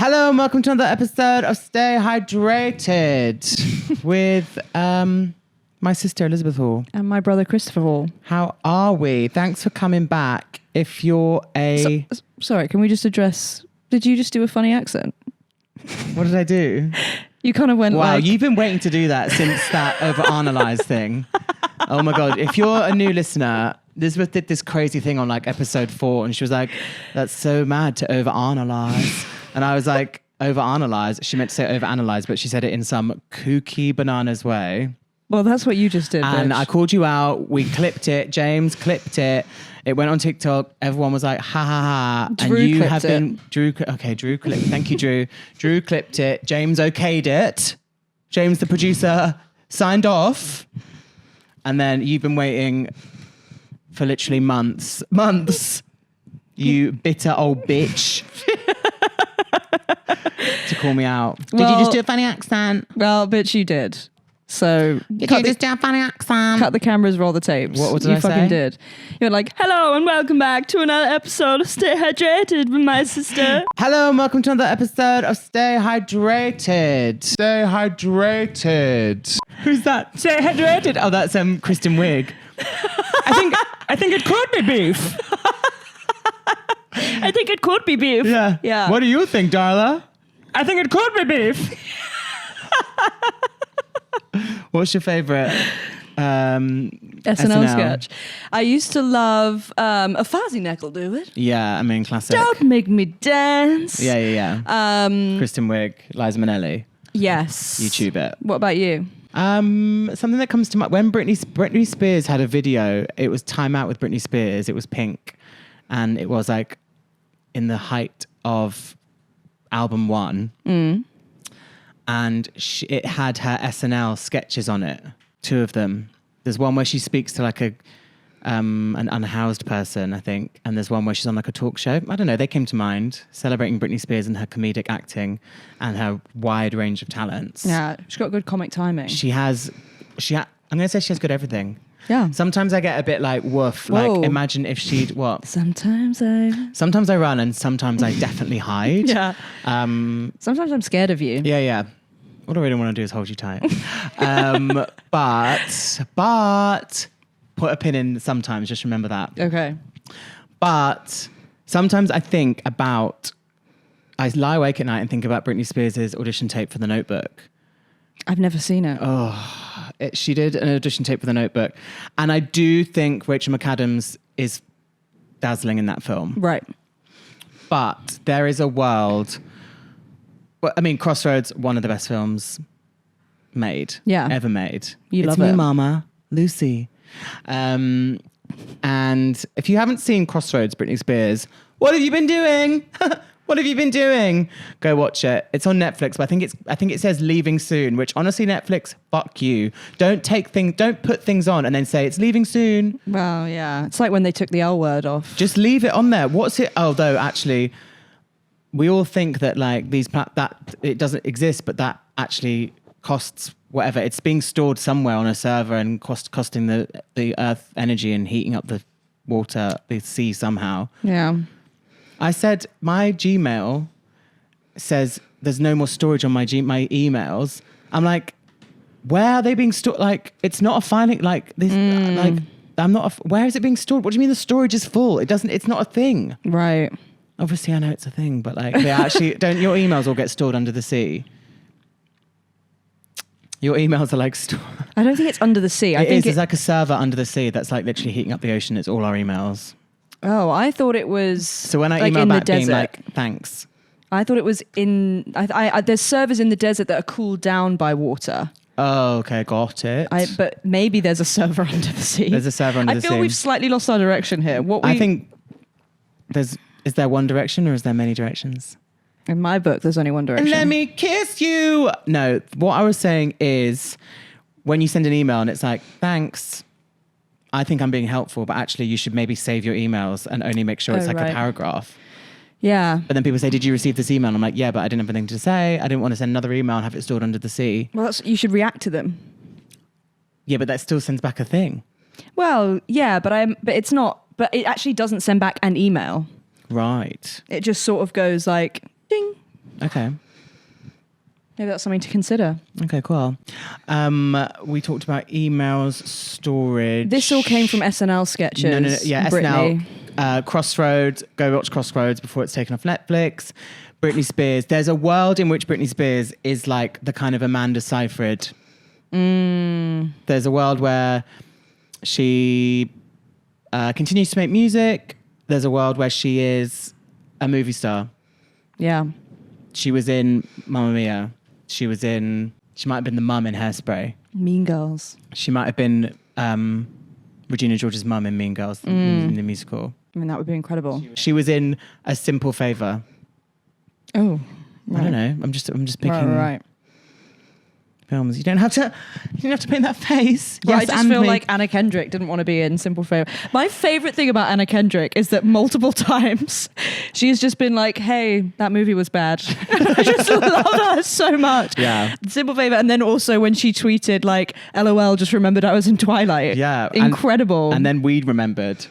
Hello and welcome to another episode of Stay Hydrated with my sister Elizabeth Hall. And my brother Christopher Hall. How are we? Thanks for coming back. If you're Sorry, can we just address... Did you just do a funny accent? What did I do? You kind of went Wow, like... you've been waiting to do that since that overanalyze thing. Oh my God. If you're a new listener... Elizabeth did this crazy thing on like episode 4 and she was like, that's so mad to overanalyze. And I was like, overanalyze? She meant to say overanalyze, but she said it in some kooky bananas way. Well, that's what you just did, And bitch. I called you out. We clipped it. James clipped it. It went on TikTok. Everyone was like, ha ha ha. Drew and you clipped have it. been, Drew clipped. Thank you, Drew. Drew clipped it. James okayed it. James, the producer, signed off. And then you've been waiting for literally months. You bitter old bitch. To call me out. Did you just do a funny accent? Well, bitch, you did. So... Did you just do a funny accent? Cut the cameras, roll the tapes. What did you I fucking say? did. You were like, hello and welcome back to another episode of Stay Hydrated with my sister. Hello and welcome to another episode of Stay Hydrated. Stay Hydrated. Who's that? Stay Hydrated. Oh, that's Kristen Wiig. I think it could be beef. I think it could be beef. Yeah. What do you think, Darla? I think it could be beef. What's your favorite SNL sketch? I used to love a fuzzy neck will do it. Yeah, I mean, classic. Don't make me dance. Yeah. Kristen Wiig, Liza Minnelli. Yes. YouTube it. What about you? Something that comes to mind, when Britney Spears had a video, it was Time Out with Britney Spears. It was pink. And it was like in the height of album 1. And it had her SNL sketches on it, 2 of them. There's one where she speaks to like an unhoused person, I think. And there's one where she's on like a talk show. I don't know, they came to mind, celebrating Britney Spears and her comedic acting and her wide range of talents. Yeah, she's got good comic timing. I'm going to say she has good everything. Yeah. Sometimes I get a bit like, woof. Whoa. Like, imagine if she'd, what? Sometimes Sometimes I run and sometimes I definitely hide. Yeah. Sometimes I'm scared of you. Yeah. What I really want to do is hold you tight. But put a pin in sometimes, just remember that. Okay. But sometimes I lie awake at night and think about Britney Spears' audition tape for The Notebook. I've never seen it. She did an audition tape for The Notebook. And I do think Rachel McAdams is dazzling in that film. Right. But there is a world... Well, I mean, Crossroads, one of the best films ever made. You love It's me, it. Mama, Lucy. And if you haven't seen Crossroads, Britney Spears, what have you been doing? What have you been doing? Go watch it. It's on Netflix, but I think it says leaving soon, which honestly, Netflix, fuck you. Don't put things on and then say it's leaving soon. Well, yeah. It's like when they took the L word off. Just leave it on there. What's it? Although actually, we all think that like that it doesn't exist, but that actually costs whatever. It's being stored somewhere on a server and costing the earth energy and heating up the water, the sea somehow. Yeah. I said my Gmail says there's no more storage on my emails. I'm like, where are they being stored? Like, it's not a filing. Like this. Like, I'm not. Where is it being stored? What do you mean the storage is full? It's not a thing. Right. Obviously, I know it's a thing, but like, they actually don't. Your emails all get stored under the sea. Your emails are like stored. I don't think it's under the sea. I think There's like a server under the sea that's like literally heating up the ocean. It's all our emails. Oh, I thought it was. So when I like email in back the being desert. like, thanks. I thought it was in. There's servers in the desert that are cooled down by water. Oh, okay, got it. But maybe there's a server under the sea. There's a server under the sea. I feel we've slightly lost our direction here. I think is there one direction or is there many directions? In my book, there's only one direction. Let me kiss you. No, what I was saying is when you send an email and it's like, thanks, I think I'm being helpful, but actually you should maybe save your emails and only make sure it's like right. a paragraph. Yeah. But then people say, did you receive this email? And I'm like, yeah, but I didn't have anything to say. I didn't want to send another email and have it stored under the sea. Well, you should react to them. Yeah, but that still sends back a thing. Well, yeah, but it's not. But it actually doesn't send back an email. Right. It just sort of goes like, ding, Okay. Maybe that's something to consider. Okay, cool. We talked about emails, storage. This all came from SNL sketches. No. Yeah, Britney. SNL. Crossroads. Go watch Crossroads before it's taken off Netflix. Britney Spears. There's a world in which Britney Spears is like the kind of Amanda Seyfried. There's a world where she continues to make music. There's a world where she is a movie star. Yeah. She was in Mamma Mia. She might have been the mum in Hairspray. Mean Girls. She might have been Regina George's mum in Mean Girls, in the musical. I mean, that would be incredible. She was in A Simple Favor. Oh, right. I don't know. I'm just picking Right. films. You don't have to paint that face. Well, Yes, I just and feel me. like Anna Kendrick didn't want to be in Simple Favor. My favorite thing about Anna Kendrick is that multiple times she's just been like, hey, that movie was bad. I just love her so much. Yeah. Simple Favor. And then also when she tweeted like, LOL, just remembered I was in Twilight. Yeah. Incredible. And then we remembered.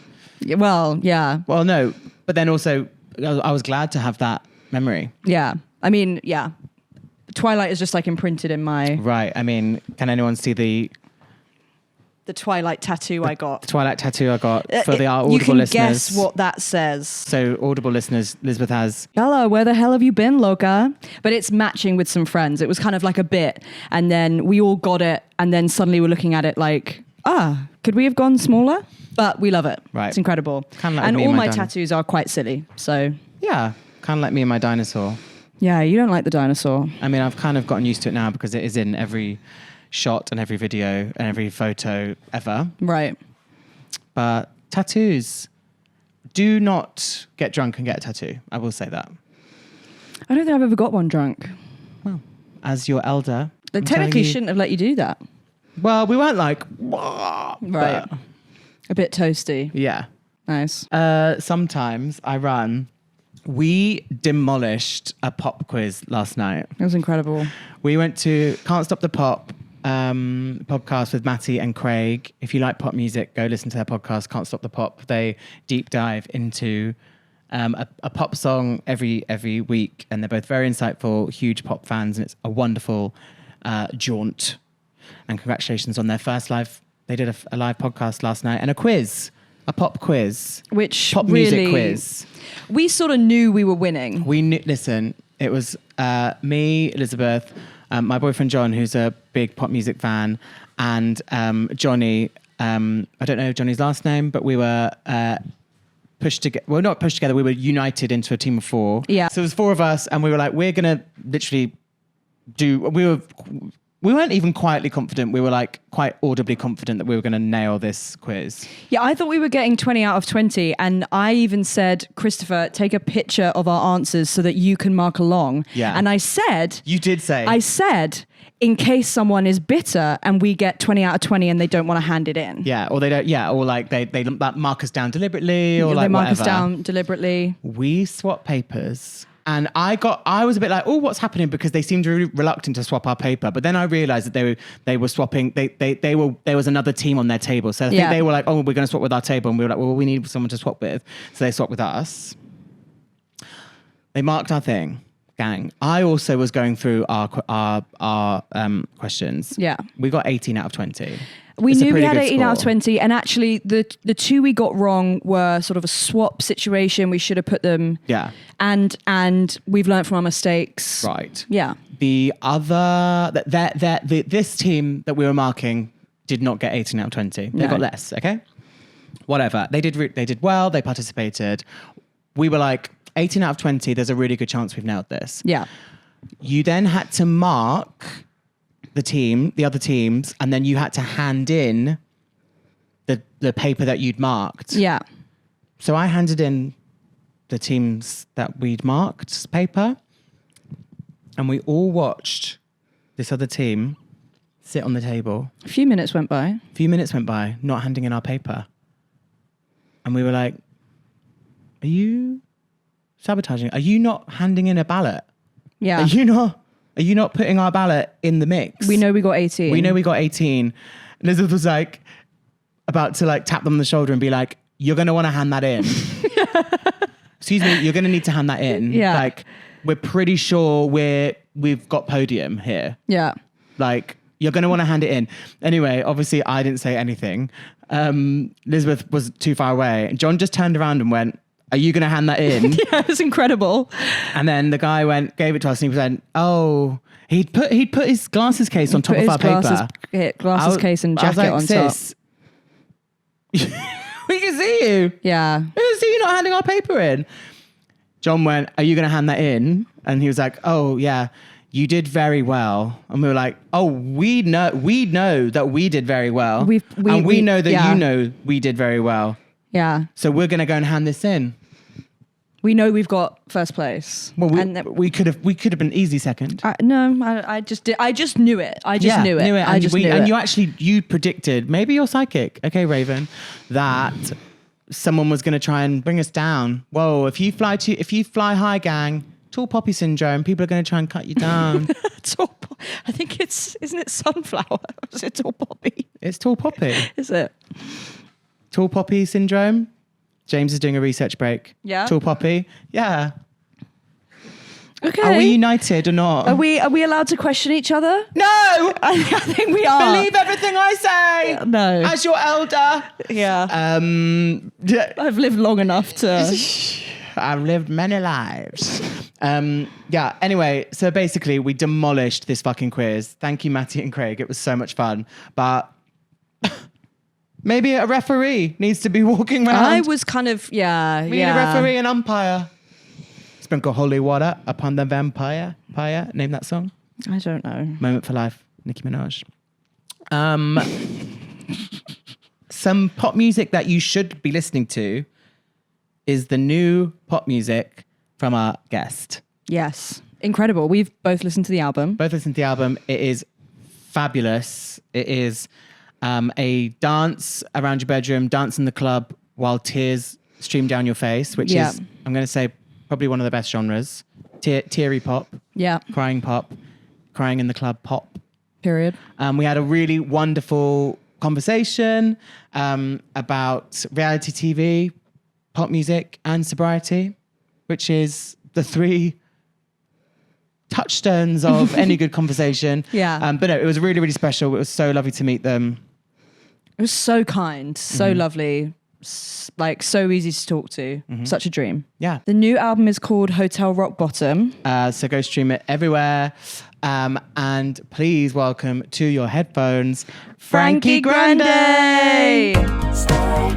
Well, yeah. Well, no. But then also, I was glad to have that memory. Yeah. I mean, yeah. Twilight is just like imprinted in my... Right. I mean, can anyone see the Twilight tattoo I got? Twilight tattoo I got for the Audible you can listeners? guess what that says. So Audible listeners, Elizabeth has... Hello, where the hell have you been, loca? But it's matching with some friends. It was kind of like a bit. And then we all got it. And then suddenly we're looking at it like, could we have gone smaller? But we love it. Right. It's incredible. Kinda like and me all and my my tattoos are quite silly. So Yeah. Kind of like me and my dinosaur. yeah, you don't like the dinosaur. I mean, I've kind of gotten used to it now because it is in every shot and every video and every photo ever. Right. But tattoos, do not get drunk and get a tattoo. I will say that. I don't think I've ever got one drunk. Well, as your elder, They I'm technically telling you- shouldn't have let you do that. Well, we weren't like, "Wah," Right. but A bit toasty. yeah. Nice. Sometimes I run. We demolished a pop quiz last night. It was incredible. We went to Can't Stop the Pop podcast with Matty and Craig. If you like pop music, go listen to their podcast, Can't Stop the Pop. They deep dive into a pop song every week, and they're both very insightful, huge pop fans, and it's a wonderful jaunt. And congratulations on their first live. They did a live podcast last night and a pop quiz, Which pop really, music quiz. We sort of knew we were winning. We knew, listen, it was me, Elizabeth, my boyfriend John, who's a big pop music fan, and Johnny. I don't know Johnny's last name, but we were pushed together. Well, not pushed together. We were united into a team of 4. Yeah. So it was 4 of us, and we were like, we're gonna literally do. We weren't even quietly confident. We were like quite audibly confident that we were going to nail this quiz. Yeah, I thought we were getting 20 out of 20. And I even said, Christopher, take a picture of our answers so that you can mark along. Yeah. And I said, You did say. in case someone is bitter and we get 20 out of 20 and they don't want to hand it in. Yeah, or they don't. Yeah, or like they mark us down deliberately, or They like mark us whatever. down deliberately. We swapped papers. And I was a bit like, oh, what's happening? Because they seemed really reluctant to swap our paper. But then I realized that they were swapping. There was another team on their table. So I think they were like, oh, we're going to swap with our table. And we were like, well, we need someone to swap with. So they swapped with us. They marked our thing, gang. I also was going through our questions. Yeah. We got 18 out of 20. We It's a knew we pretty had good 18 out of score. 20. And actually, the 2 we got wrong were sort of a swap situation. We should have put them. Yeah. And we've learned from our mistakes. Right. Yeah. The other, this team that we were marking did not get 18 out of 20. They No. got less, okay? Whatever. They did well, they participated. We were like, 18 out of 20, there's a really good chance we've nailed this. Yeah. You then had to mark the other teams, and then you had to hand in the paper that you'd marked. Yeah. So I handed in the teams that we'd marked paper, and we all watched this other team sit on the table. A few minutes went by. A few minutes went by, not handing in our paper. And we were like, are you sabotaging? Are you not handing in a ballot? Yeah. Are you not putting our ballot in the mix? We know we got 18. We know we got 18. Elizabeth was like, about to like tap them on the shoulder and be like, you're going to want to hand that in. Excuse me, you're going to need to hand that in. Yeah. Like, we're pretty sure we've got podium here. Yeah. Like, you're going to want to hand it in. Anyway, obviously, I didn't say anything. Elizabeth was too far away. And John just turned around and went, are you going to hand that in? Yeah, it's incredible. And then the guy gave it to us and he went, oh, he'd put his glasses case on top of our paper. Glasses case and jacket on top. We can see you. Yeah. We can see you not handing our paper in. John went, are you going to hand that in? And he was like, oh, yeah. You did very well. And we were like, oh, we know that we did very well. We know that you know we did very well. Yeah. So we're going to go and hand this in. We know we've got first place. Well, we could have been easy second. I just did. I just knew it. I just knew it. I just knew it. And you predicted, maybe you're psychic. Okay, Raven, that someone was going to try and bring us down. Whoa, if you fly high, gang, tall poppy syndrome, people are going to try and cut you down. I think isn't it sunflower? Or is it tall poppy? It's tall poppy. Is it? Tall poppy syndrome? James is doing a research break. Yeah. Tall poppy? Yeah. Okay. Are we united or not? Are we allowed to question each other? No! I think we are. Believe everything I say! No. As your elder. Yeah. I've lived long enough to... I've lived many lives. Yeah, anyway, so basically we demolished this fucking quiz. Thank you, Matty and Craig. It was so much fun. But maybe a referee needs to be walking around. I was kind of, We need a referee and umpire. Sprinkle holy water upon the vampire. Name that song. I don't know. Moment for Life, Nicki Minaj. Some pop music that you should be listening to is the new pop music from our guest. Yes. Incredible. We've both listened to the album. It is fabulous. It is a dance around your bedroom, dance in the club while tears stream down your face, which is, I'm going to say, probably one of the best genres. Teary pop. Yeah. Crying pop. Crying in the club pop. Period. We had a really wonderful conversation about reality TV, pop music, and sobriety, which is the three touchstones of any good conversation. Yeah. But no, it was really, really special. It was so lovely to meet them. It was so kind, so lovely, like so easy to talk to. Such a dream. Yeah. The new album is called Hotel Rock Bottom. So go stream it everywhere. And please welcome to your headphones, Frankie Grande. Stay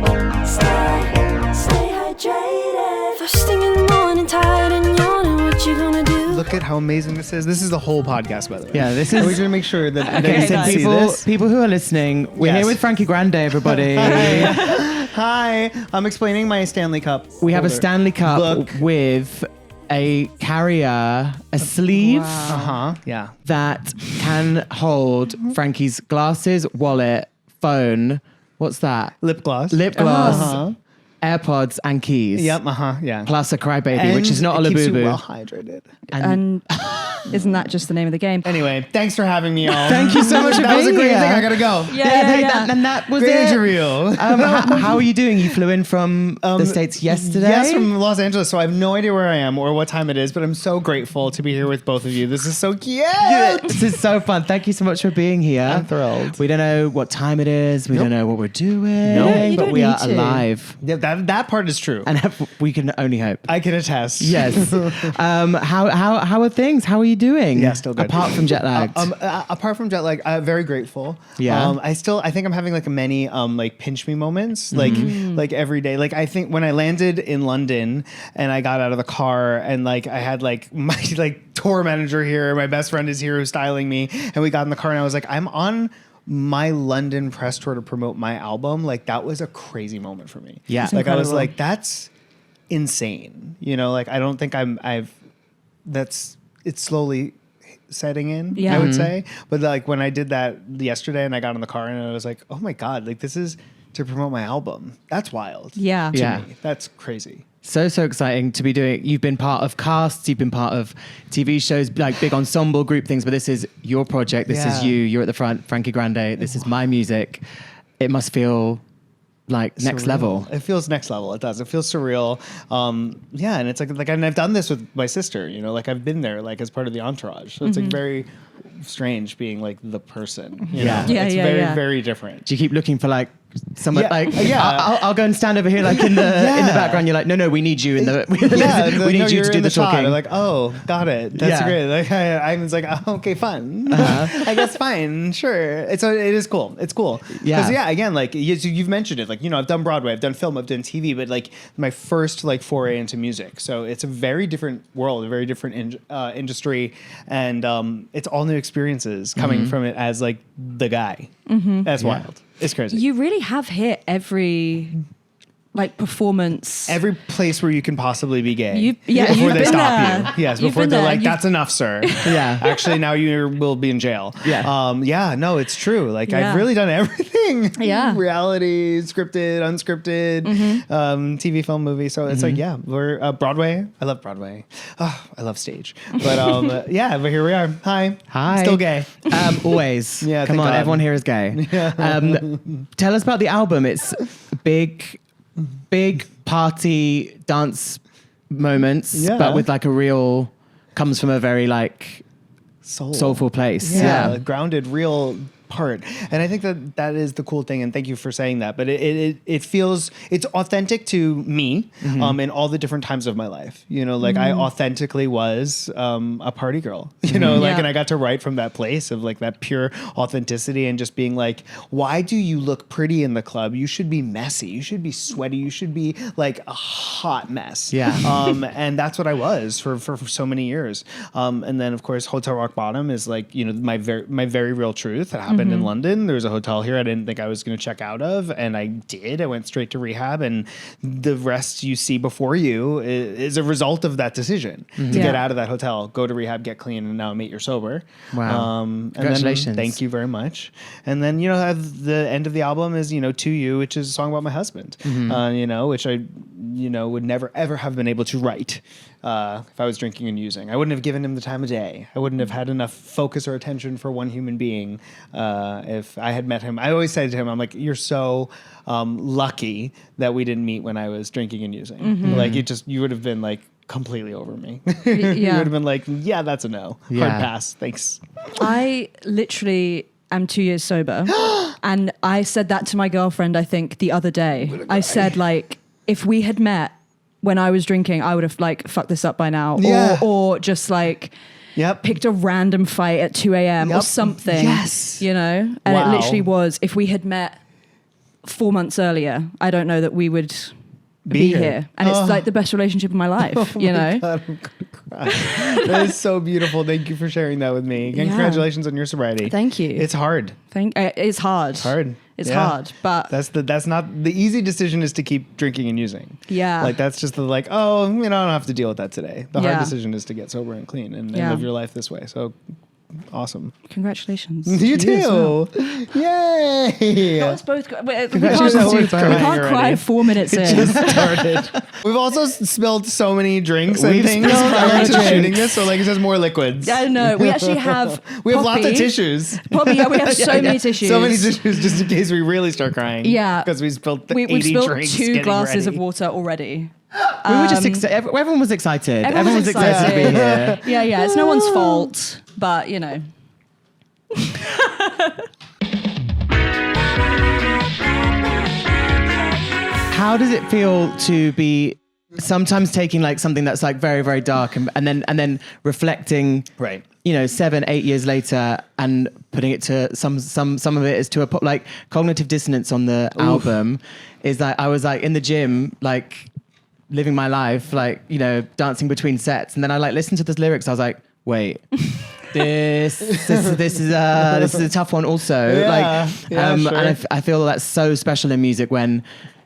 hydrated. First thing in the morning, tired and yawning. What you gonna do? Look at how amazing this is. This is the whole podcast, by the way. Yeah, this We're is... going to make sure that Okay, they so can see people, this. people who are listening, we're here with Frankie Grande, everybody. Hi, I'm explaining my Stanley Cup. We have a holder. Stanley Cup Look. with a carrier, a sleeve Yeah. that can hold Frankie's glasses, wallet, phone. What's that? Lip gloss. Lip gloss, AirPods, and keys. Yep. Yeah. Plus a crybaby, which is not a it keeps you labubu. well hydrated. And isn't that just the name of the game? Anyway, thanks for having me all. Thank you so much for That was a being great here. thing. I gotta go. And that was Great it. interview. How are you doing? You flew in from the States yesterday? Yes, from Los Angeles. So I have no idea where I am or what time it is, but I'm so grateful to be here with both of you. This is so cute. This is so fun. Thank you so much for being here. I'm thrilled. We don't know what time it is. We don't know what we're doing. Nope. You But don't we are need to. alive. Yeah, that part is true. And we can only hope. I can attest. Yes. How are things? How are you doing? Yeah, still good. Apart from jet lagged. Apart from jet lag, very grateful. Yeah. I think I'm having like many like pinch me moments, like every day. Like I think when I landed in London and I got out of the car and like I had like my like tour manager here, my best friend is here who's styling me, and we got in the car and I was like, I'm on my London press tour to promote my album. Like that was a crazy moment for me. Yeah. Like I was incredible. like, that's insane. You know, like I don't think it's slowly setting in, Yeah. I would say. But like when I did that yesterday and I got in the car and I was like, oh my God, like this is to promote my album. That's wild. Yeah. To Yeah. me. That's crazy. So exciting to be doing. You've been part of casts, you've been part of TV shows, like big ensemble group things, but this is your project. This is Yeah. you're at the front, Frankie Grande. This is my music. It must feel like next surreal. level. It feels next level. It does. It feels surreal. Yeah, and it's like, and I've done this with my sister. You know, like I've been there, like as part of the entourage. So it's like very strange being like the person. You Yeah. know? Yeah, It's yeah, very yeah. very different. Do you keep looking for like someone Yeah, like yeah. I'll go and stand over here like in the background. You're like, no, we need you in the Yeah, we need you you're to do in the shot. talking. They're like, oh, got it. That's Yeah. great. Like I was like, oh, okay, fun. I guess fine, sure. It is cool. It's cool. Yeah. Because again, like you've mentioned it. Like I've done Broadway, I've done film, I've done TV, but like my first like foray into music. So it's a very different world, a very different industry, and it's all new experiences coming from it as like the guy. That's wild. It's crazy. You really have hit every like performance. Every place where you can possibly be gay. Before Before they been stop there. you. Yes, You've before been they're there. like, that's enough, sir. Yeah. Actually, now you will be in jail. Yeah. Yeah, no, it's true. Like, Yeah. I've really done everything. Yeah. Reality, scripted, unscripted, TV, film, movie. So it's like, yeah, we're Broadway. I love Broadway. Oh, I love stage. But yeah, but here we are. Hi. Hi. Still gay. Always. Yeah, Come thank on, God. everyone here is gay. Tell us about the album. It's big party dance moments, Yeah. but with like a real, comes from a very like Soul. soulful place. Yeah, Yeah. grounded, real part. And I think that is the cool thing. And thank you for saying that. But it feels, it's authentic to me in all the different times of my life. You know, like I authentically was a party girl, you know, like, Yeah. and I got to write from that place of like that pure authenticity and just being like, why do you look pretty in the club? You should be messy. You should be sweaty. You should be like a hot mess. Yeah. And that's what I was for so many years. And then of course, Hotel Rock Bottom is like, you know, my very real truth that happened in London. There was a hotel here I didn't think I was going to check out of, and I did. I went straight to rehab, and the rest you see before you is a result of that decision to Yeah. get out of that hotel, go to rehab, get clean, and now mate, you're sober. Wow. And Congratulations. Then, thank you very much. And then, you know, at the end of the album is, you know, To You, which is a song about my husband, you know, which I, you know, would never ever have been able to write if I was drinking and using. I wouldn't have given him the time of day. I wouldn't have had enough focus or attention for one human being if I had met him. I always say to him, I'm like, you're so lucky that we didn't meet when I was drinking and using. Like you would have been like completely over me. You Yeah. would have been like, yeah, that's a no. Yeah. Hard pass. Thanks. I literally am 2 years sober. And I said that to my girlfriend, I think, the other day. I said, like, if we had met when I was drinking, I would have, like, fucked this up by now. Yeah. Or just, like, Yep. picked a random fight at 2 a.m. or Yep. something. Yes. You know? And Wow. it literally was, if we had met 4 months earlier, I don't know that we would be here. And it's like the best relationship of my life, you know? God, I'm gonna cry. That is so beautiful. Thank you for sharing that with me. And Yeah. congratulations on your sobriety. Thank you. It's hard. It's hard. It's hard. It's Yeah. hard, but That's not the easy decision is to keep drinking and using. Yeah. Like that's just the like, oh, you know, I don't have to deal with that today. The hard Yeah. decision is to get sober and clean and Yeah. live your life this way. So awesome. congratulations. You to as well. too. Yay. Let's both we Congratulations can't, to you we both. can't cry Already. 4 minutes in. Just started. We've also spilled so many drinks and We've things spilled prior a to lot of shooting drinks. this, so like it's just more liquids. I know. We actually have We have lots of Poppy. tissues. Poppy, yeah, we have so many tissues. So many tissues just in case we really start crying. Yeah. Because we spilled We've 80 spilled drinks 2 getting glasses ready. of water already. We were just excited. Everyone was excited. Everyone was excited to be here. Yeah. It's no one's fault, but you know. How does it feel to be sometimes taking like something that's like very, very dark and then reflecting, Right. you know, 7-8 years later and putting it to some of it is to a pop, like Cognitive Dissonance on the album is like, I was like in the gym, like living my life, like, you know, dancing between sets. And then I like listened to the lyrics. I was like, wait, this is a tough one also. Yeah. Like, Yeah, sure. and I feel that's so special in music when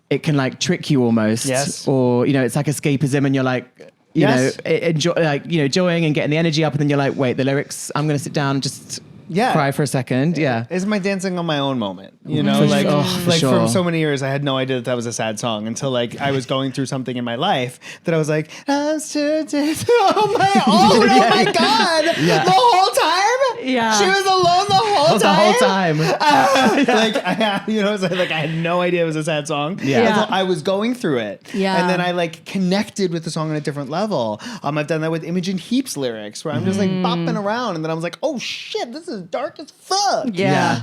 it can like trick you almost, Yes. or, you know, it's like escapism and you're like, you Yes. know, enjoy, like, you know, enjoying and getting the energy up, and then you're like, wait, the lyrics, I'm going to sit down and just Yeah. cry for a second. Yeah. It's my dancing on my own moment, you know, For like, sure. For like sure. for so many years, I had no idea that was a sad song until like I was going through something in my life that I was like, I'm still dancing on my own. Oh my God. Yeah. The whole time. Yeah. She was alone the whole whole time. Like, I had no idea it was a sad song. Yeah. Until I was going through it. Yeah. And then I like connected with the song on a different level. I've done that with Imogen Heap's lyrics where I'm just like bopping around and then I was like, oh shit, this is dark as fuck. Yeah.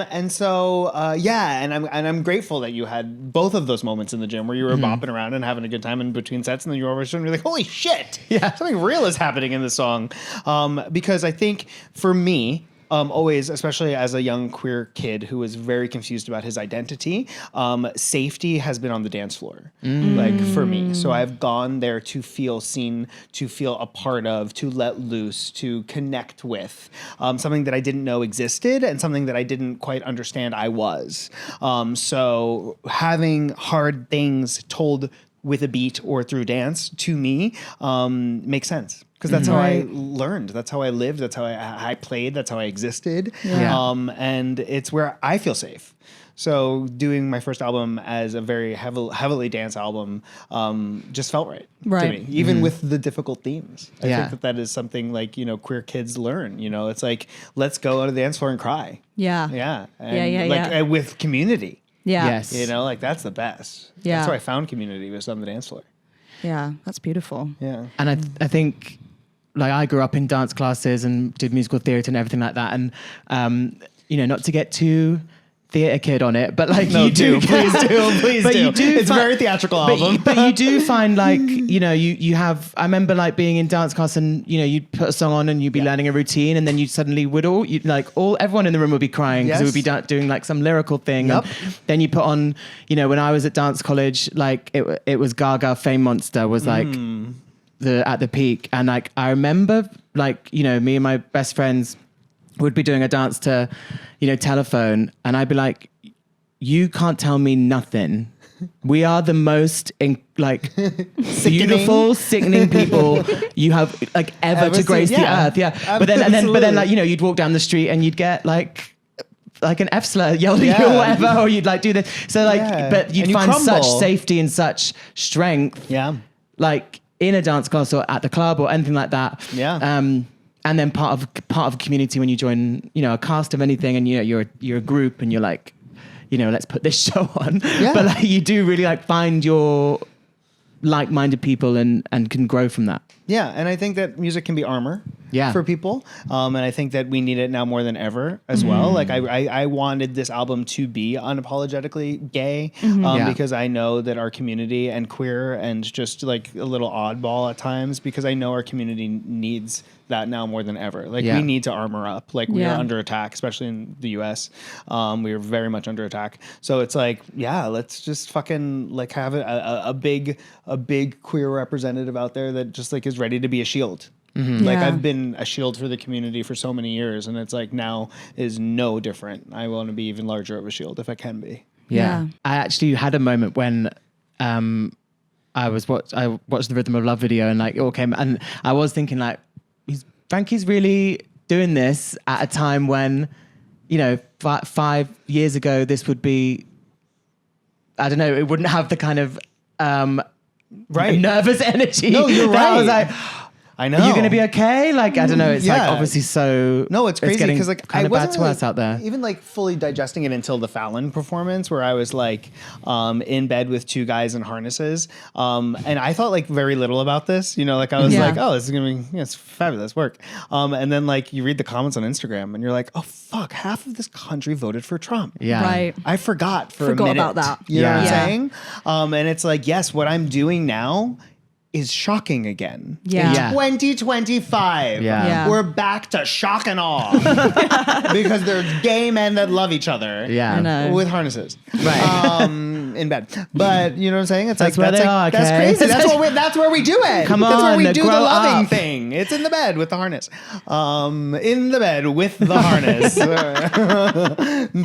And so and I'm grateful that you had both of those moments in the gym where you were bopping around and having a good time in between sets, and then you were suddenly like, holy shit, something real is happening in this song. Because I think for me, always, especially as a young queer kid who was very confused about his identity, safety has been on the dance floor, like for me. So I've gone there to feel seen, to feel a part of, to let loose, to connect with something that I didn't know existed and something that I didn't quite understand I was. So having hard things told with a beat or through dance to me makes sense. Because that's how I learned. That's how I lived. That's how I played. That's how I existed. Yeah. And it's where I feel safe. So doing my first album as a very heavily dance album just felt right to me, even with the difficult themes. I think that is something like, queer kids learn. It's like, let's go on the dance floor and cry. Yeah. Yeah. And with community. Yeah. Yes. That's the best. Yeah. That's how I found community, was on the dance floor. Yeah. That's beautiful. Yeah. And I think, like, I grew up in dance classes and did musical theatre and everything like that. And, not to get too theatre kid on it, but like No, you do. please do. But you do. It's a very theatrical album. But you do find like, you have, I remember like being in dance class and, you'd put a song on and you'd be learning a routine and then you suddenly everyone in the room would be crying because we would be doing like some lyrical thing. Yep. And then you put on, when I was at dance college, like it was Gaga Fame Monster was like, at the peak, and like I remember like me and my best friends would be doing a dance to Telephone, and I'd be like, you can't tell me nothing. We are the most beautiful, sickening people you have like ever to grace the earth. Yeah. But then like you'd walk down the street and you'd get like an F slur yelled at you or whatever, or you'd like do this. So like, but you'd find such safety and such strength. Yeah. Like in a dance class or at the club or anything like that. Yeah. And then part of a community when you join, a cast of anything, and you're a group, and you're like, let's put this show on. Yeah. But like you do really like find your like-minded people and can grow from that. Yeah, and I think that music can be armor for people. And I think that we need it now more than ever as well. Like I wanted this album to be unapologetically gay because I know that our community and queer and just like a little oddball at times, because I know our community needs that now more than ever. Like we need to armor up. Like we are under attack, especially in the US. We are very much under attack. So it's like, let's just fucking like have a big queer representative out there that just like is ready to be a shield. Like I've been a shield for the community for so many years, and it's like now is no different. I want to be even larger of a shield if I can be. Yeah. I actually had a moment when I watched the Rhythm of Love video, and like it all came, and I was thinking like, Frankie's really doing this at a time when, 5 years ago, this would be, I don't know, it wouldn't have the kind of nervous energy. No, you're right. I was like, I know. Are you going to be okay? Like, I don't know. It's like obviously so. No, it's crazy because like kind I of bad wasn't to really us out there. Even like fully digesting it until the Fallon performance, where I was like in bed with two guys in harnesses, and I thought like very little about this. Like I was like, oh, this is gonna be it's fabulous work. And then like you read the comments on Instagram, and you're like, oh fuck, half of this country voted for Trump. Yeah, right. I forgot a minute about that. You know what I'm saying? And it's like, yes, what I'm doing now is shocking again. Yeah. In 2025. Yeah. We're back to shock and awe. Because there's gay men that love each other. Yeah. I know. With harnesses. Right. In bed. But you know what I'm saying? It's That's like where that's they like are, that's okay? crazy. That's where we do it. Come That's where on, we do the grow loving up. thing. It's in the bed with the harness. In the bed with the harness.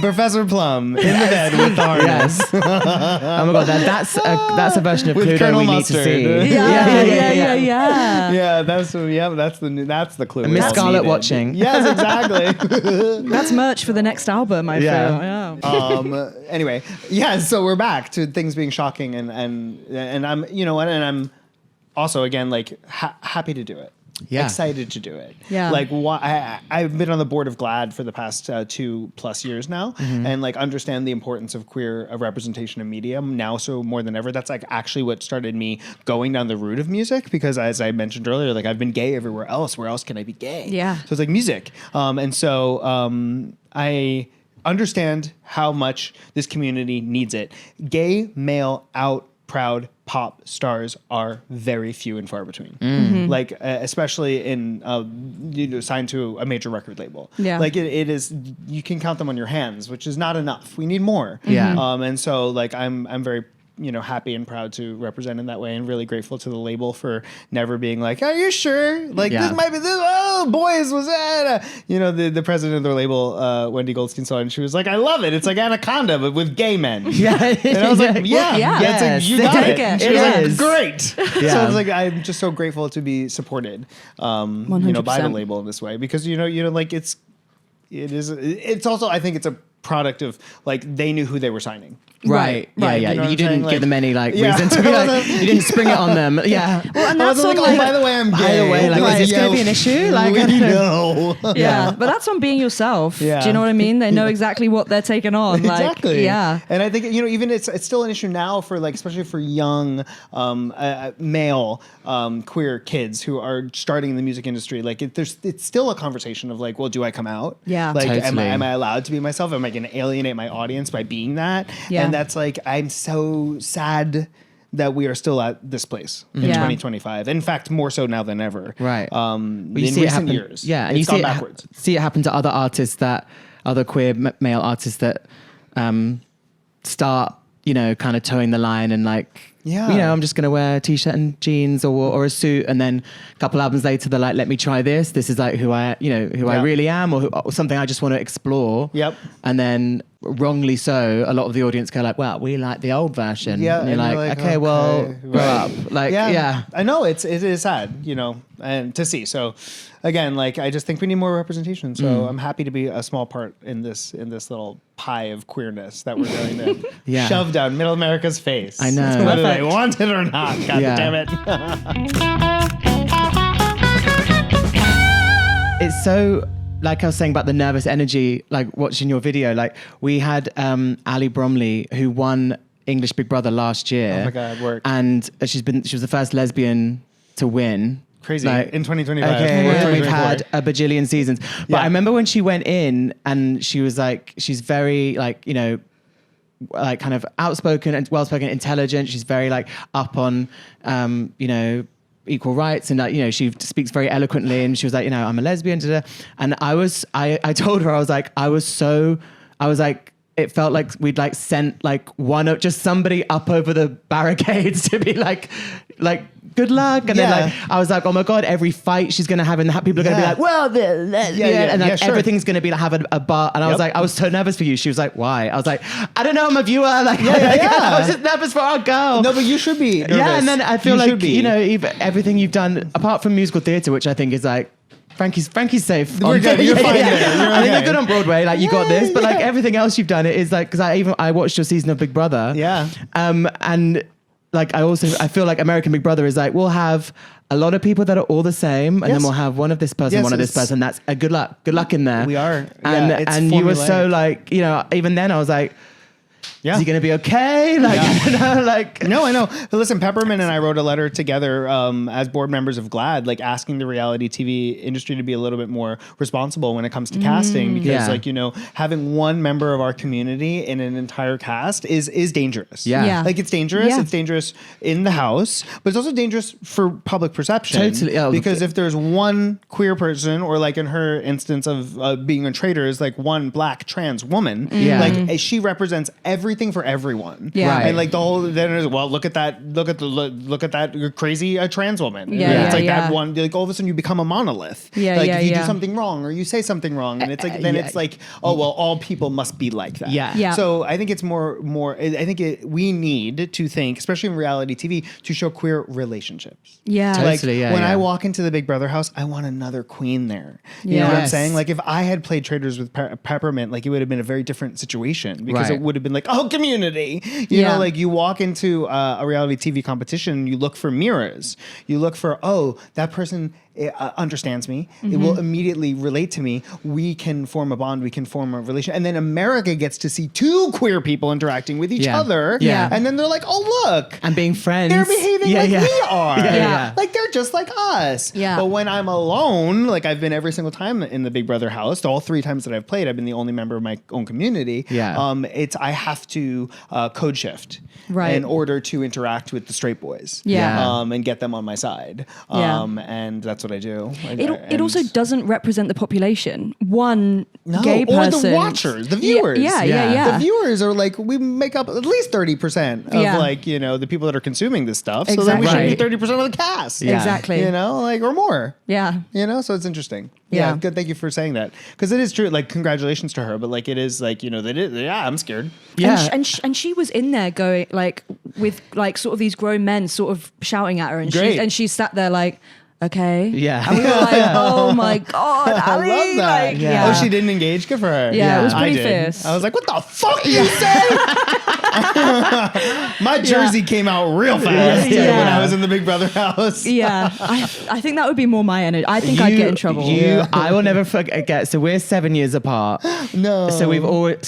Professor Plum in the bed with the harness. Yes. Oh my god, that's a version of With Cluedo Colonel we Mustard. need to see. Yeah. Yeah, that's the clue. And Miss Scarlet watching. Yes, exactly. That's merch for the next album, I feel. Yeah. Anyway, so we're back to things being shocking, and I'm and I'm also again like happy to do it. excited to do it. Yeah. Like I've been on the board of GLAAD for the past 2+ years now, and like understand the importance of queer representation in media now so more than ever. That's like actually what started me going down the route of music, because as I mentioned earlier, like I've been gay everywhere else. Where else can I be gay? Yeah. So it's like music. And so I understand how much this community needs it. Gay, male, out, proud pop stars are very few and far between. Like especially in signed to a major record label. Yeah. Like it is, you can count them on your hands, which is not enough. We need more. Yeah. And so like I'm very happy and proud to represent in that way, and really grateful to the label for never being like, are you sure? Like this might be this. Oh, boys, was that? The president of the label, Wendy Goldstein, saw it, and she was like, I love it. It's like Anaconda, but with gay men. Yeah. And I was like, yeah. Yes. It's like, you got Take it. it. She was like, is. great. Yeah. So it's like, I'm just so grateful to be supported, by the 100%. label in this way, because like it's also, I think it's a product of like they knew who they were signing. Right. Yeah. You know what You I'm didn't saying? give Like- them any Yeah. reason to be like. You didn't spring it on them. Yeah. Well, and I that's wasn't on like, oh, like, by the way, I'm gay. By the way, like, is this gonna be an issue? Like, I we don't know. know. yeah, but that's on being yourself. Yeah. Do you know what I mean? They know exactly what they're taking on. Like, Exactly. yeah. And I think even it's still an issue now for like, especially for young male queer kids who are starting in the music industry. Like it's still a conversation of like, well, do I come out? Yeah. Like Totally. am I allowed to be myself? Am I going to alienate my audience by being that? Yeah. And that's like, I'm so sad that we are still at this place in Yeah. 2025. In fact, more so now than ever. Right. In But you see it recent happen, years. yeah, and it's you see gone it, backwards. see it happen to other artists, other queer male artists that start, kind of towing the line and like, Yeah. I'm just going to wear a t-shirt and jeans or a suit, and then a couple albums later they're like, let me try this. This is like who I really am, or something I just want to explore. Yep. And then wrongly so, a lot of the audience go like, well, we like the old version. Yeah, And you're and like, you're okay, well, okay, grow right. up. Like, yeah. I know it is sad, and to see. So again, like I just think we need more representation. So I'm happy to be a small part in this little pie of queerness that we're going to Yeah. shove down middle America's face. I know. Whether they Perfect. want it or not. God Yeah. damn it. It's so, like I was saying about the nervous energy, like watching your video, like we had Ali Bromley, who won English Big Brother last year. Oh my God, work. And she was the first lesbian to win. Crazy. Like, In 2025. Okay, Or we've 2024. had a bajillion seasons. But Yeah. I remember when she went in and she was like, she's very like, like kind of outspoken and well-spoken, intelligent. She's very like up on, equal rights, and like, she speaks very eloquently, and she was like, I'm a lesbian. Da-da. And I told her, I was like, it felt like we'd like sent like just somebody up over the barricades to be like good luck. And then like, I was like, oh my God, every fight she's going to have, and people are going to be like, well, and like sure. everything's going to be like, have a bar. And I was like, I was so nervous for you. She was like, why? I was like, I don't know, I'm a viewer. Like, I was just nervous for our girl. No, but you should be nervous. Yeah, and then I feel You like, should be. everything you've done, apart from musical theatre, which I think is like, Frankie's safe. We're good. You're fine there. You're I think okay. you're good on Broadway. Like, you got this. But like everything else you've done, it is like, because I watched your season of Big Brother. Yeah. And like I feel like American Big Brother is like, we'll have a lot of people that are all the same, and then Yes. we'll have one of this person, Yes, one of this it's- person. That's a good luck in there. We are. And Yeah, it's and you were so formulaic. like, even then I was like, Yeah. is he gonna be okay? Like, Yeah. like. No, I know. But listen, Peppermint and I wrote a letter together as board members of GLAAD, like asking the reality TV industry to be a little bit more responsible when it comes to casting, because Yeah. like, having one member of our community in an entire cast is dangerous. Yeah. Yeah. Like it's dangerous. Yeah. It's dangerous in the house, but it's also dangerous for public perception. Totally. Oh, Because if there's one queer person, or like in her instance of being a traitor is like one black trans woman, Yeah. like she represents everything for everyone. Yeah. Right. And like the whole, then it's, well, look at that crazy trans woman. Yeah, And it's yeah, like yeah. that one, like all of a sudden you become a monolith. Yeah, like yeah, if you yeah. do something wrong or you say something wrong, and it's like, then yeah. it's like, oh, well, all people must be like that. Yeah. Yeah. So I think it's I think we need to think, especially in reality TV, to show queer relationships. Yeah. Totally. Like yeah, when yeah. I walk into the Big Brother house, I want another queen there. You know what I'm Yes. saying? Like if I had played Traders with Peppermint, like it would have been a very different situation, because Right. it would have been like, oh, community. You Yeah. know, like you walk into a reality TV competition, you look for mirrors. You look for, oh, that person understands me. It will immediately relate to me. We can form a bond. We can form a relation. And then America gets to see two queer people interacting with each other. Yeah. And then they're like, oh, look. And being friends. They're behaving like we are. Yeah. Like they're just like us. Yeah. But when I'm alone, like I've been every single time in the Big Brother house, all 3 times that I've played, I've been the only member of my own community. Yeah. I have to code shift Right. in order to interact with the straight boys. Yeah. And get them on my side. Yeah. And that's what I do. It also doesn't represent the population. One gay or person. the watchers, the viewers. Yeah. The viewers are like, we make up at least 30% of Yeah. like, the people that are consuming this stuff. So then we Exactly. should be 30% of the cast. Yeah. Exactly. Like, or more. Yeah. So it's interesting. Yeah. Good. Thank you for saying that. Because it is true. Like, congratulations to her. But like, it is like, I'm scared. Yeah. And she was in there going like with like sort of these grown men sort of shouting at her, and Great. she sat there like, okay, Yeah. and we were like, oh my god, I Ali, love that. like, yeah. Oh, she didn't engage. Good for her. Yeah, it was I pretty did. fierce. I was like, what the fuck you say? My jersey came out real fast when Yeah. I was in the Big Brother house. Yeah, I think that would be more my energy. I think I'd get in trouble. I will never forget. So we're 7 years apart. No. So we've always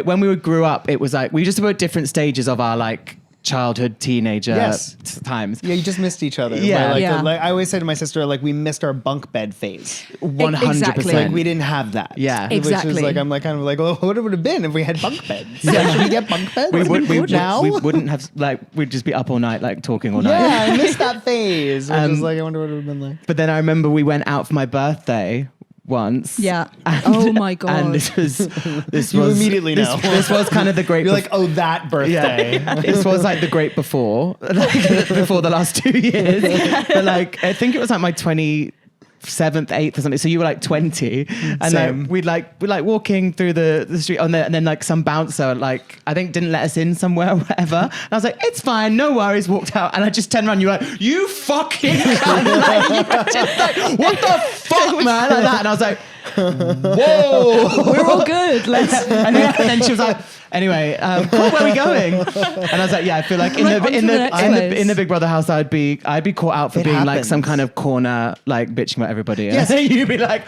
when we grew up, it was like we just were at different stages of our like childhood, teenager Yes. times. Yeah, you just missed each other. Yeah. Like I always say to my sister, like we missed our bunk bed phase. 100%. Exactly. Like we didn't have that. Yeah. Which Exactly. is like I'm like kind of like, well, what it would have been if we had bunk beds? Like, should we get bunk beds? Now? we wouldn't have like we'd just be up all night like talking all night. Yeah, I missed that phase. Which is like I wonder what it would have been like. But then I remember we went out for my birthday once. Yeah. And, Oh my God. And this You was immediately know. This was kind of the great. You're like, oh, that birthday. Yeah. This was like the great before, like before the last 2 years. But like, I think it was like my 27th, 8th or something. So you were like 20, and Same. like, we're like walking through the street and then like some bouncer like I think didn't let us in somewhere or whatever. And I was like, it's fine, no worries. Walked out and I just turned around. You were like, you fucking cunt. Like, you were just like, what the fuck, man, like that. And I was like, whoa, We're all good. Let's. and then she was like, anyway, cool, where are we going? And I was like, yeah, I feel like in Like, on to the next place. the Big Brother house, I'd be caught out for It being like happens. some kind of corner, like bitching about everybody. Yes. And you'd be like,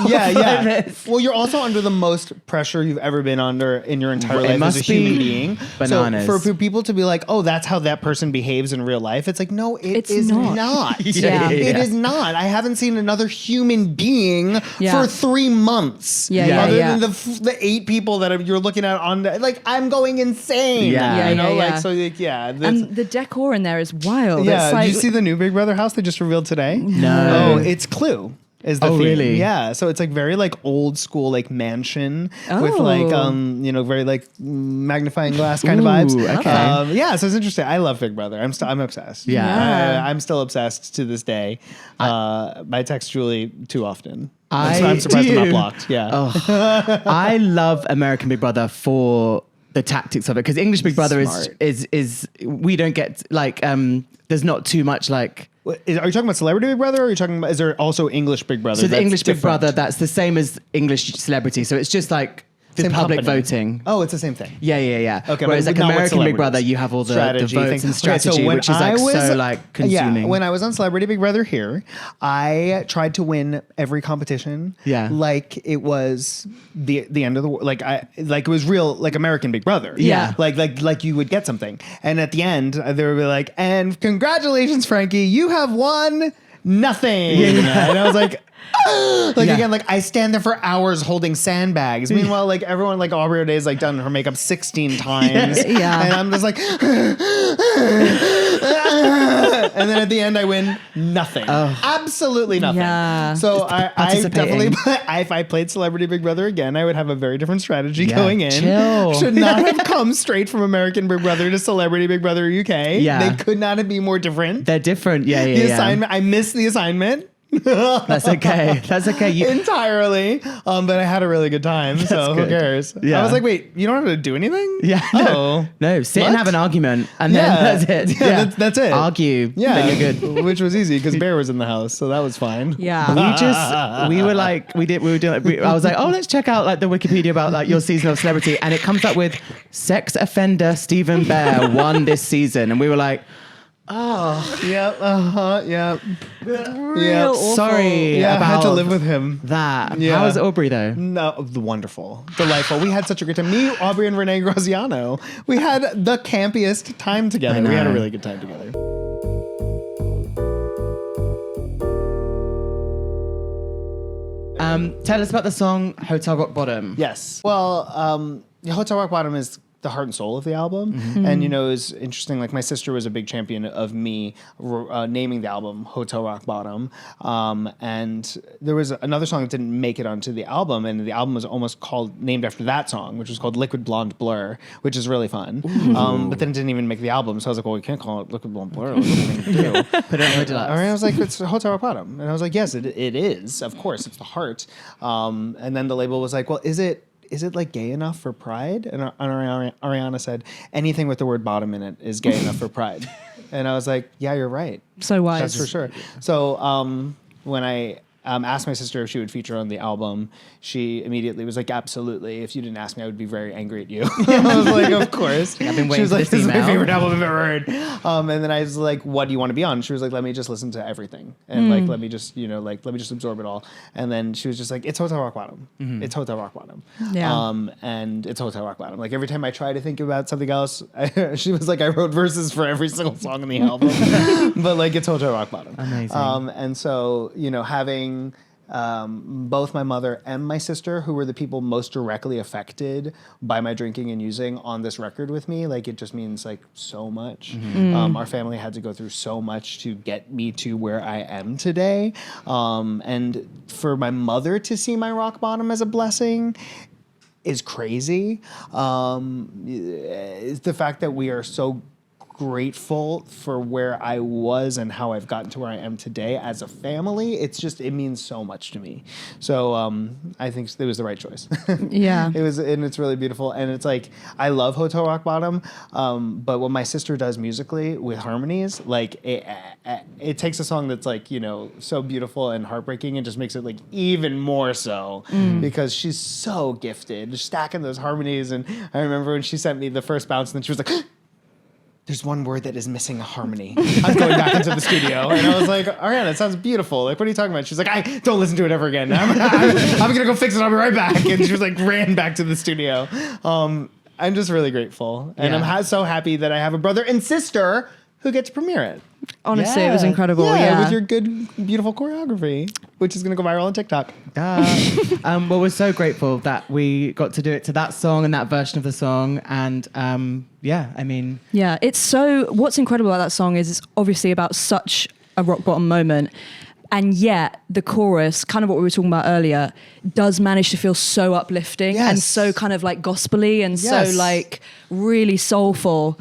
Yeah, yeah. this. Well, you're also under the most pressure you've ever been under in your entire It life as a must human be being. bananas. So for people to be like, oh, that's how that person behaves in real life, it's like, no, It's is not. not. Yeah. It is not. I haven't seen another human being Yeah. for 3 months. Yeah. Other than the 8 people that you're looking at on, like, I'm going insane. Yeah. You know, Yeah. like, so, like, yeah. And the decor in there is wild. yeah. It's like, Did you see the new Big Brother house they just revealed today? No. Oh, it's Clue. Is the Oh, theme. really? Yeah. So it's like very like old school like mansion with Oh. like very like magnifying glass kind of Ooh, vibes. okay. Yeah. So it's interesting. I love Big Brother. I'm obsessed. Yeah. I'm still obsessed to this day. I text Julie too often. I I'm surprised I'm not do. blocked. Yeah. I love American Big Brother for the tactics of it because English Big Brother Smart. is we don't get like there's not too much like. Are you talking about Celebrity Big Brother or are you talking about, is there also English Big Brother? So the that's English Big different? Brother, that's the same as English Celebrity. So it's just like the Same public company. voting. Oh, it's the same thing. Yeah. Okay, Whereas but like not with American Big Brother, celebrities. you have all the Strategy votes things. and Okay, so strategy, when which is like so like consuming. Yeah, when I was on Celebrity Big Brother here, I tried to win every competition. Yeah. Like it was the end of the world. Like it was real like American Big Brother. Yeah. Like you would get something, and at the end they would be like, "And congratulations, Frankie, you have won nothing." And I was like. Yeah. Again, like I stand there for hours holding sandbags. Meanwhile, like everyone, like Aubrey O'Day's like done her makeup 16 times. Yeah. And I'm just like, and then at the end I win nothing. Absolutely nothing. Yeah. So I participating. definitely, if I played Celebrity Big Brother again, I would have a very different strategy Yeah, going in. chill. Should not have come straight from American Big Brother to Celebrity Big Brother UK. Yeah. They could not be more different. They're different. Yeah. The assignment, I missed the assignment. That's okay. That's okay. Entirely. But I had a really good time. So who good. cares? Yeah. I was like, wait, you don't have to do anything? Yeah. Oh. No, sit What? and have an argument, and Yeah. then that's it. Yeah, that's it. Argue. Yeah. Then you're good. Which was easy because Bear was in the house. So that was fine. yeah. We were doing. I was like, oh, let's check out like the Wikipedia about like your season of Celebrity, and it comes up with sex offender Stephen Bear won this season, and we were like, Yep. Yep. Real awful. Sorry Yeah, I about had to live with him. that. Yeah. How was Aubrey though? No, wonderful, delightful. We had such a great time. Me, Aubrey, and Renee Graziano. We had the campiest time together. We had a know. really good time together. Tell us about the song Hotel Rock Bottom. Yes. Well, Hotel Rock Bottom is the heart and soul of the album. And, it's interesting. Like, my sister was a big champion of me naming the album Hotel Rock Bottom. And there was another song that didn't make it onto the album. And the album was almost named after that song, which was called Liquid Blonde Blur, which is really fun. But then it didn't even make the album. So I was like, well, we can't call it Liquid Blonde Blur. What are we going to do? Put it on the deluxe. And I was like, it's Hotel Rock Bottom. And I was like, yes, it is. Of course, it's the heart. And then the label was like, well, is it like gay enough for Pride? And Ariana said, anything with the word bottom in it is gay enough for Pride. And I was like, yeah, you're right. So wise. That's for sure. So when I asked my sister if she would feature on the album, she immediately was like, absolutely. If you didn't ask me, I would be very angry at you. I was like, of course. I've been She waiting was for like, this this is my email. favorite album I've ever heard. And then I was like, what do you want to be on? She was like, let me just listen to everything. And let me just, let me just absorb it all. And then she was just like, it's Hotel Rock Bottom. It's Hotel Rock Bottom. Yeah. And it's Hotel Rock Bottom. Like, every time I try to think about something else, she was like, I wrote verses for every single song on the album. But like, it's Hotel Rock Bottom. Amazing. And so, having both my mother and my sister, who were the people most directly affected by my drinking and using on this record with me, like, it just means like so much. Our family had to go through so much to get me to where I am today. And for my mother to see my rock bottom as a blessing is crazy. It's the fact that we are so grateful for where I was and how I've gotten to where I am today as a family. It means so much to me. So I think it was the right choice. Yeah. And it's really beautiful. And it's like, I love Hotel Rock Bottom, but what my sister does musically with harmonies, like it takes a song that's like, so beautiful and heartbreaking and just makes it like even more so because she's so gifted, stacking those harmonies. And I remember when she sent me the first bounce and then she was like, there's one word that is missing a harmony. I'm going back into the studio. And I was like, Ariana, it sounds beautiful. Like, what are you talking about? She's like, I don't listen to it ever again. I'm going to go fix it. I'll be right back. And she was like, ran back to the studio. I'm just really grateful. And I'm so happy that I have a brother and sister who get to premiere it. Honestly, it was incredible. Yeah. With your good, beautiful choreography, which is going to go viral on TikTok. Well, we're so grateful that we got to do it to that song and that version of the song. And Yeah, what's incredible about that song is it's obviously about such a rock bottom moment. And yet the chorus, kind of what we were talking about earlier, does manage to feel so uplifting and so kind of like gospel-y and so like really soulful.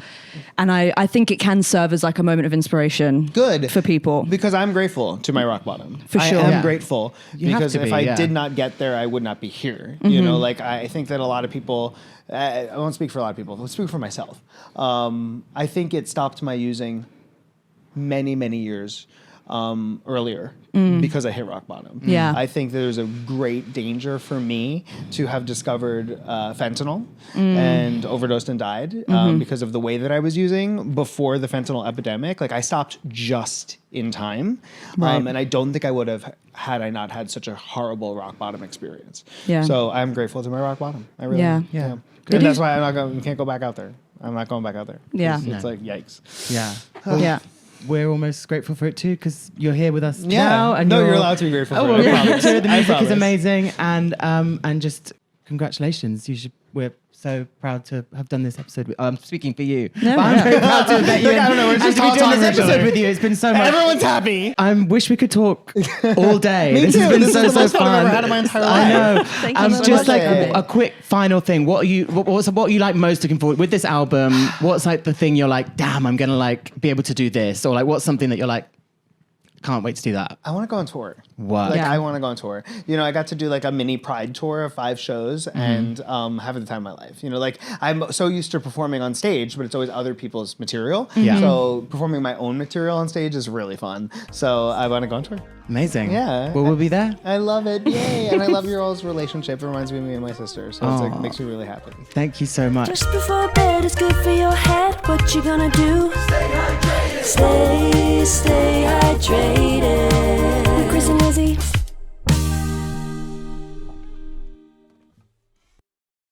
And I think it can serve as like a moment of inspiration for people. Because I'm grateful to my rock bottom. For sure. I am grateful because if I yeah. did not get there, I would not be here. Like I think that a lot of people, I won't speak for a lot of people, I'll speak for myself. I think it stopped my using many, many years earlier because I hit rock bottom. Yeah. I think there's a great danger for me to have discovered fentanyl and overdosed and died because of the way that I was using before the fentanyl epidemic. Like, I stopped just in time. And I don't think I would have had I not had such a horrible rock bottom experience. Yeah. So I'm grateful to my rock bottom. I really am. Yeah. And that's why you can't go back out there. I'm not going back out there. Yeah. It's like, yikes. Yeah. Yeah. We're almost grateful for it too because you're here with us now. And you're allowed to be grateful for it. I I promise. The I music is promise. amazing, and just congratulations. We're so proud to have done this episode. I'm speaking for you. No, but I'm no. very proud to have met you. Like, I don't know, we're and just to be doing talking this to each episode other. with you. It's been so much. Everyone's happy. I wish we could talk all day. Me This too. has been This so is the most fun fun. I've ever had in my entire life. I know. Thank you so Just much. like a quick final thing. What are you like most looking forward with this album? What's like the thing you're like, damn, I'm gonna like be able to do this, or like what's something that you're like, can't wait to do that. I want to go on tour. What? Like, Yeah. I want to go on tour. I got to do like a mini Pride tour of 5 shows and having the time of my life. Like, I'm so used to performing on stage, but it's always other people's material. Yeah. So performing my own material on stage is really fun. So I want to go on tour. Amazing. Yeah. Well, we'll be there. I love it. Yay. And I love your all's relationship. It reminds me of me and my sister. So it's like, makes me really happy. Thank you so much. Just before bed is good for your head. What you gonna do? Stay hydrated. Stay hydrated.